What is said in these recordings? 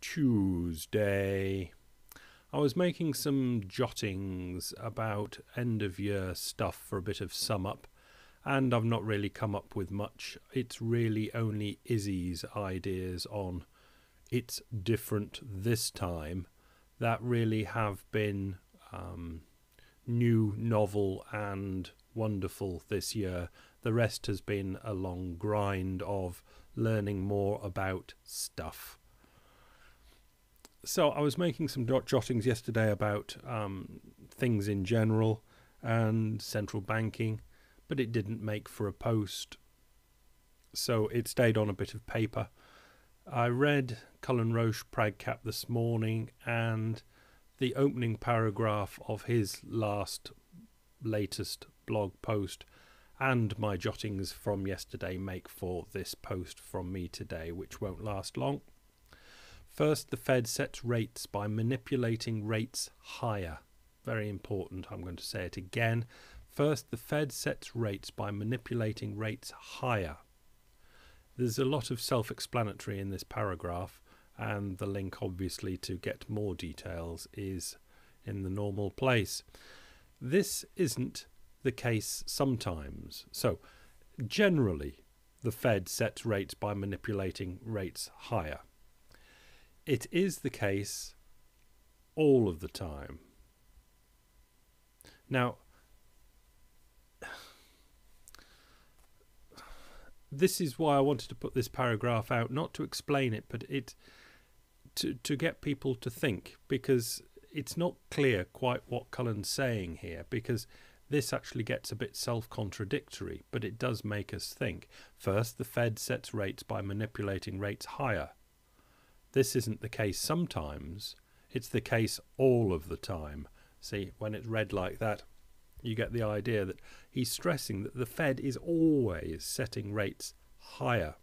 Tuesday. I was making some jottings about end of year stuff for a bit of sum up, and I've not really come up with much. It's really only Izzy's ideas on it's different this time that really have been new, novel and wonderful this year. The rest has been a long grind of learning more about stuff. So I was making some jottings yesterday about things in general and central banking, but it didn't make for a post, so it stayed on a bit of paper. I read Cullen Roche Pradcap this morning, and the opening paragraph of his latest blog post and my jottings from yesterday make for this post from me today, which won't last long. First, the Fed sets rates by manipulating rates higher. Very important, I'm going to say it again. First, the Fed sets rates by manipulating rates higher. There's a lot of self-explanatory in this paragraph, and the link obviously to get more details is in the normal place. This isn't the case sometimes. So, generally, the Fed sets rates by manipulating rates higher. It is the case all of the time. Now, this is why I wanted to put this paragraph out, not to explain it, but to get people to think, because it's not clear quite what Cullen's saying here, because this actually gets a bit self-contradictory, but it does make us think. First, the Fed sets rates by manipulating rates higher. This isn't the case sometimes, it's the case all of the time. See, when it's read like that, you get the idea that he's stressing that the Fed is always setting rates higher.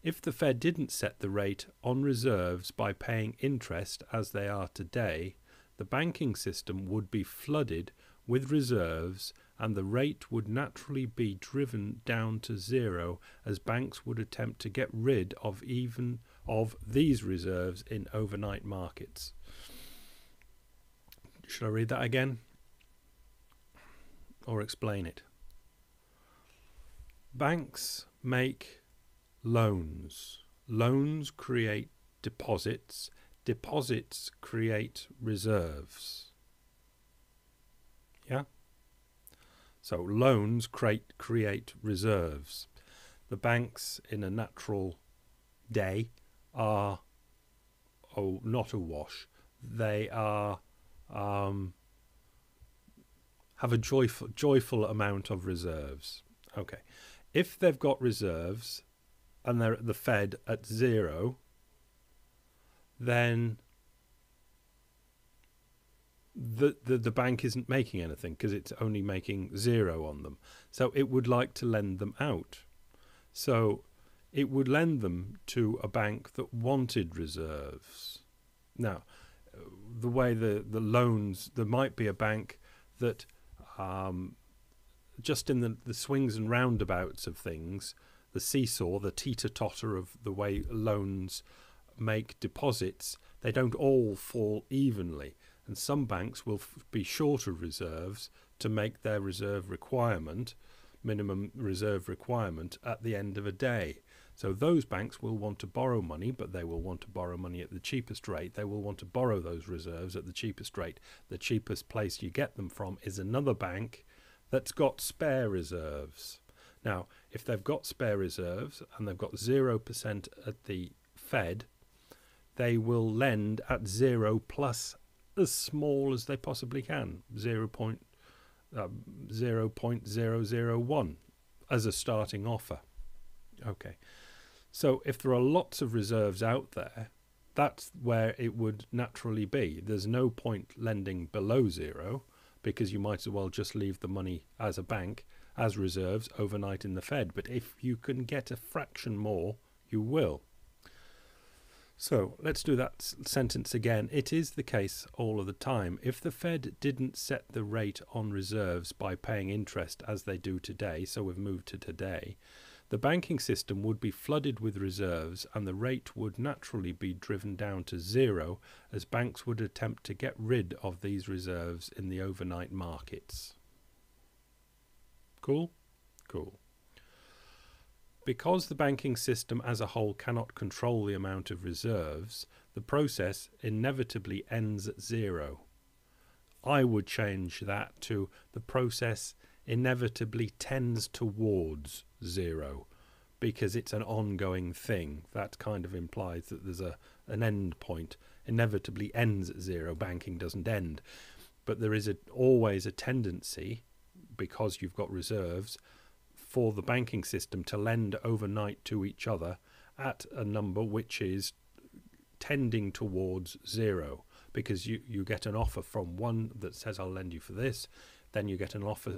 If the Fed didn't set the rate on reserves by paying interest as they are today, the banking system would be flooded with reserves and the rate would naturally be driven down to zero as banks would attempt to get rid of even of these reserves in overnight markets. Should I read that again? Or explain it? Banks make loans. Loans create deposits. Deposits create reserves. Yeah? So loans create reserves. The banks in a natural day are not awash. They are have a joyful amount of reserves. Okay. If they've got reserves and they're at the Fed at zero, then the bank isn't making anything because it's only making zero on them. So it would like to lend them out. So it would lend them to a bank that wanted reserves. Now, the way the loans, there might be a bank that just in the swings and roundabouts of things, the seesaw, the teeter-totter of the way loans make deposits, they don't all fall evenly. And some banks will be short of reserves to make their reserve requirement, minimum reserve requirement, at the end of a day. So those banks will want to borrow money, but they will want to borrow money at the cheapest rate. They will want to borrow those reserves at the cheapest rate. The cheapest place you get them from is another bank that's got spare reserves. Now, if they've got spare reserves and they've got 0% at the Fed, they will lend at 0 plus as small as they possibly can, 0.001 as a starting offer. Okay, so if there are lots of reserves out there, that's where it would naturally be. There's no point lending below zero because you might as well just leave the money as a bank, as reserves overnight in the Fed. But if you can get a fraction more, you will. So let's do that sentence again. It is the case all of the time. If the Fed didn't set the rate on reserves by paying interest as they do today, so we've moved to today, The banking system would be flooded with reserves and the rate would naturally be driven down to zero as banks would attempt to get rid of these reserves in the overnight markets. Cool? Cool. Because the banking system as a whole cannot control the amount of reserves, the process inevitably ends at zero. I would change that to the process inevitably tends towards zero, because it's an ongoing thing. That kind of implies that there's an end point. Inevitably ends at zero. Banking doesn't end. But there is always a tendency, because you've got reserves, for the banking system to lend overnight to each other at a number which is tending towards zero, because you get an offer from one that says I'll lend you for this, then you get an offer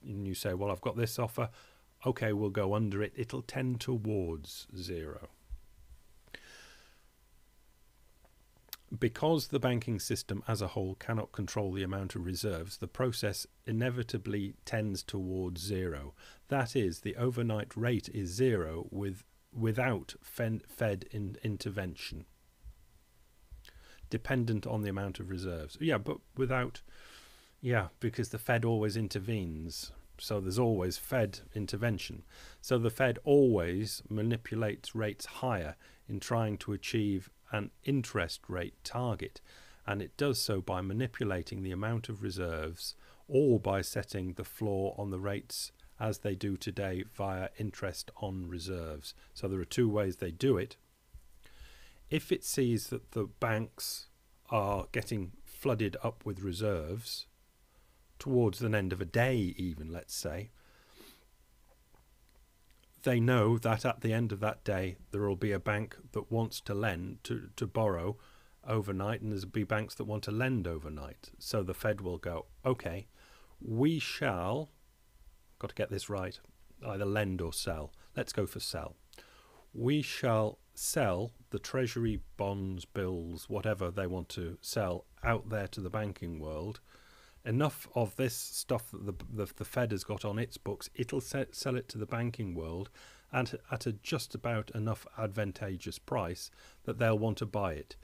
and you say, well, I've got this offer, okay, we'll go under it, it'll tend towards zero. Because the banking system as a whole cannot control the amount of reserves, the process inevitably tends towards zero. That is, the overnight rate is zero without Fed intervention, dependent on the amount of reserves. Yeah, but without, yeah, because the Fed always intervenes. So there's always Fed intervention. So the Fed always manipulates rates higher in trying to achieve an interest rate target, and it does so by manipulating the amount of reserves or by setting the floor on the rates as they do today via interest on reserves. So there are two ways they do it. If it sees that the banks are getting flooded up with reserves towards the end of a day even, let's say, they know that at the end of that day there will be a bank that wants to lend to borrow overnight, and there'll be banks that want to lend overnight. So the Fed will go, okay, we shall, got to get this right, either lend or sell. Let's go for sell. We shall sell the treasury bonds, bills, whatever they want to sell out there to the banking world. Enough of this stuff that the Fed has got on its books, it'll sell it to the banking world at a just about enough advantageous price that they'll want to buy it.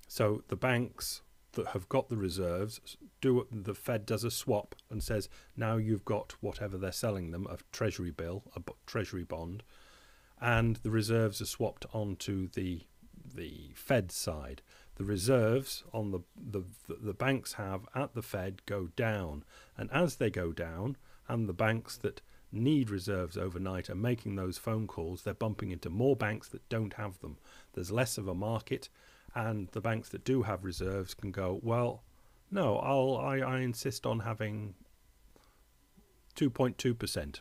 So the banks that have got the reserves, the Fed does a swap and says, now you've got whatever they're selling them, a treasury bill, a treasury bond, and the reserves are swapped onto the Fed side. The reserves on the banks have at the Fed go down, and as they go down, and the banks that need reserves overnight are making those phone calls, they're bumping into more banks that don't have them. There's less of a market, and the banks that do have reserves can go, well, no, I insist on having 2.2%.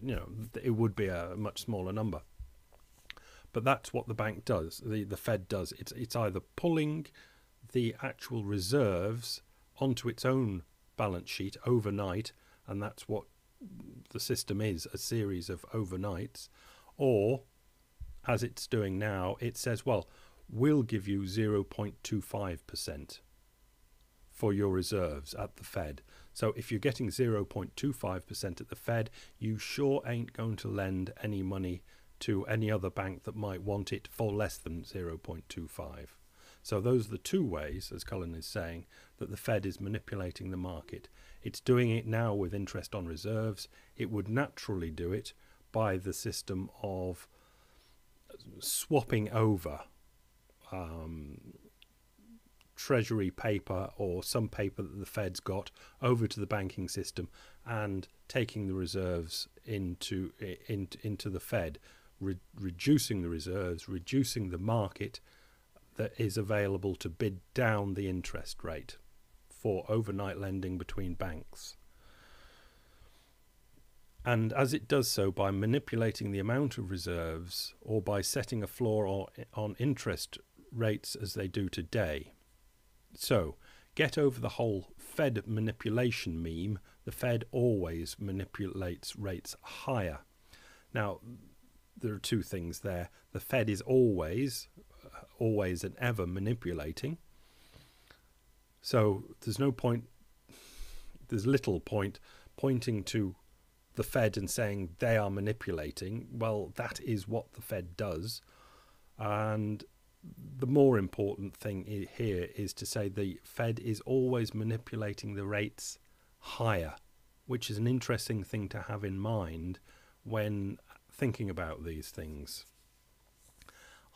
You know, it would be a much smaller number. But that's what the bank does, the Fed does. It's either pulling the actual reserves onto its own balance sheet overnight, and that's what the system is, a series of overnights, or, as it's doing now, it says, well, we'll give you 0.25% for your reserves at the Fed. So if you're getting 0.25% at the Fed, you sure ain't going to lend any money to any other bank that might want it for less than 0.25. So those are the two ways, as Cullen is saying, that the Fed is manipulating the market. It's doing it now with interest on reserves. It would naturally do it by the system of swapping over treasury paper or some paper that the Fed's got over to the banking system and taking the reserves into the Fed, reducing the reserves, reducing the market that is available to bid down the interest rate for overnight lending between banks. And as it does so by manipulating the amount of reserves or by setting a floor on interest rates as they do today. So get over the whole Fed manipulation meme. The Fed always manipulates rates higher. Now, there are two things there. The Fed is always and ever manipulating. So there's little point pointing to the Fed and saying they are manipulating. Well, that is what the Fed does. And the more important thing here is to say the Fed is always manipulating the rates higher, which is an interesting thing to have in mind when thinking about these things.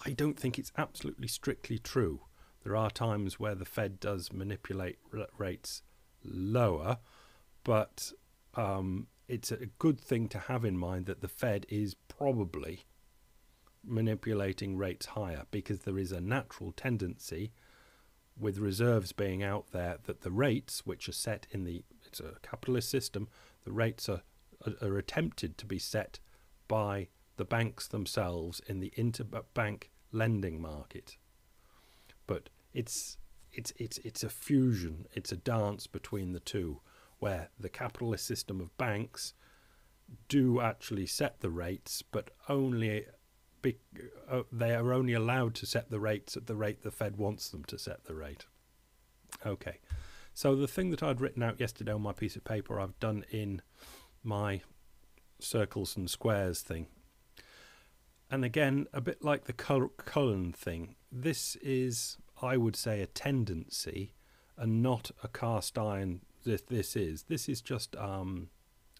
I don't think it's absolutely strictly true. There are times where the Fed does manipulate rates lower, but it's a good thing to have in mind that the Fed is probably manipulating rates higher, because there is a natural tendency, with reserves being out there, that the rates which are set in it's a capitalist system, the rates are attempted to be set by the banks themselves in the interbank lending market. But it's a fusion, it's a dance between the two, where the capitalist system of banks do actually set the rates, but only they are only allowed to set the rates at the rate the Fed wants them to set the rate. Okay, so the thing that I'd written out yesterday on my piece of paper, I've done in my circles and squares thing. And again, a bit like the Cullen thing, this is, I would say, a tendency and not a cast iron. This is just,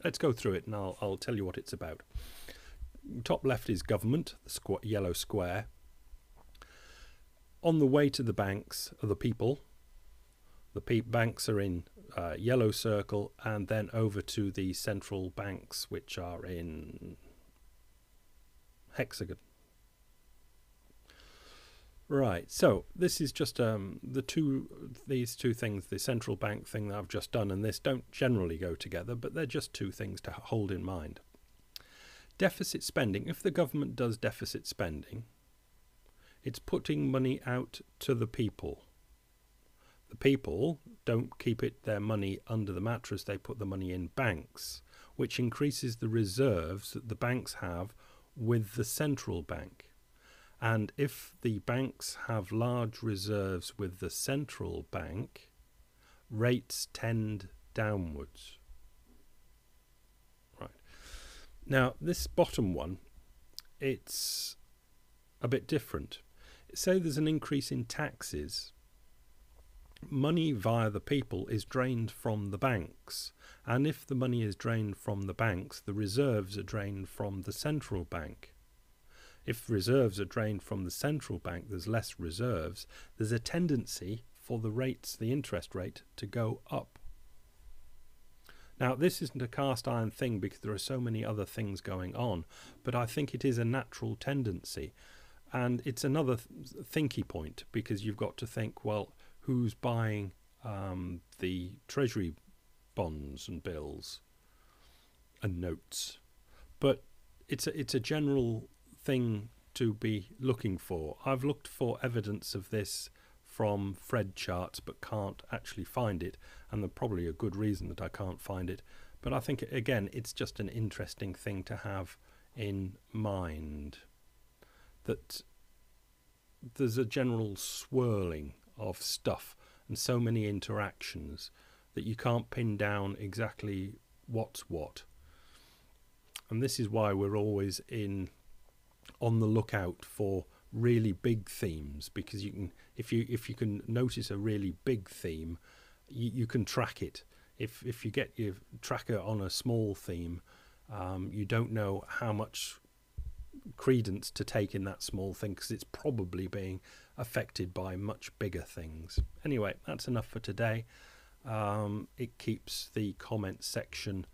let's go through it and I'll tell you what it's about. Top left is government, the yellow square. On the way to the banks are the people. The banks are in yellow circle, and then over to the central banks, which are in hexagon. Right, so this is just these two things, the central bank thing that I've just done and this don't generally go together, but they're just two things to hold in mind. Deficit spending. If the government does deficit spending, it's putting money out to the people. The people don't keep their money under the mattress, they put the money in banks, which increases the reserves that the banks have with the central bank. And if the banks have large reserves with the central bank, rates tend downwards. Right. Now, this bottom one, it's a bit different. Say there's an increase in taxes. Money via the people is drained from the banks. And if the money is drained from the banks, the reserves are drained from the central bank. If reserves are drained from the central bank, there's less reserves. There's a tendency for the rates, the interest rate, to go up. Now, this isn't a cast iron thing because there are so many other things going on, but I think it is a natural tendency. And it's another thinky point, because you've got to think, well, who's buying the treasury bonds and bills and notes? But it's a general thing to be looking for. I've looked for evidence of this from Fred charts but can't actually find it, and there's probably a good reason that I can't find it, but I think again it's just an interesting thing to have in mind, that there's a general swirling of stuff and so many interactions that you can't pin down exactly what's what. And this is why we're always on the lookout for really big themes, because you can, if you can notice a really big theme, you can track it. If you get your tracker on a small theme, you don't know how much credence to take in that small thing, because it's probably being affected by much bigger things. Anyway, that's enough for today. It keeps the comment section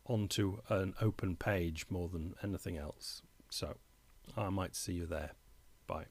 onto an open page more than anything else. So I might see you there. Bye.